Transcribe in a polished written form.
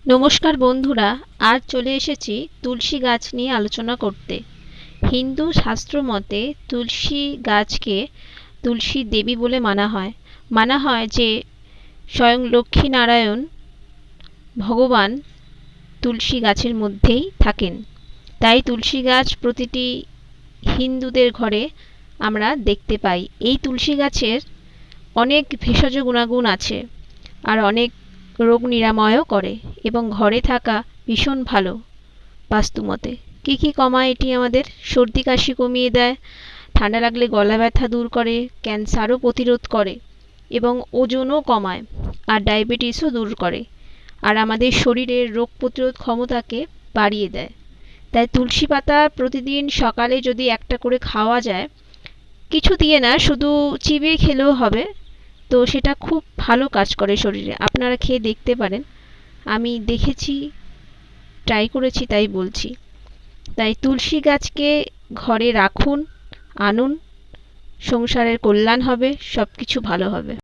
নমস্কার বন্ধুরা, আজ চলে এসেছি তুলসী গাছ নিয়ে আলোচনা করতে। হিন্দু শাস্ত্র মতে তুলসী গাছকে তুলসী দেবী বলে মানা হয় যে স্বয়ং লক্ষ্মী নারায়ণ ভগবান তুলসী গাছের মধ্যেই থাকেন। তাই তুলসী গাছ প্রতিটি হিন্দুদের ঘরে আমরা দেখতে পাই। এই তুলসী গাছের অনেক ভেষজ গুণাগুণ আছে আর অনেক রোগ নিরাময়ও করে এবং ঘরে থাকা ভীষণ ভালো বাস্তুমতে। কী কী কমায় এটি? আমাদের সর্দি কাশি কমিয়ে দেয়, ঠান্ডা লাগলে গলা ব্যথা দূর করে, ক্যান্সারও প্রতিরোধ করে এবং ওজনও কমায় আর ডায়াবেটিসও দূর করে আর আমাদের শরীরের রোগ প্রতিরোধ ক্ষমতাকে বাড়িয়ে দেয়। তাই তুলসী পাতা প্রতিদিন সকালে যদি একটা করে খাওয়া যায়, কিছু দিয়ে না, শুধু চিবিয়ে খেলেও হবে, তো সেটা খুব ভালো কাজ করে শরীরে। আপনারা খেয়ে দেখতে পারেন, আমি দেখেছি, ট্রাই করেছি, তাই বলছি। তাই তুলসী গাছকে ঘরে রাখুন, আনুন, সংসারের কল্যাণ হবে, সব কিছু ভালো হবে।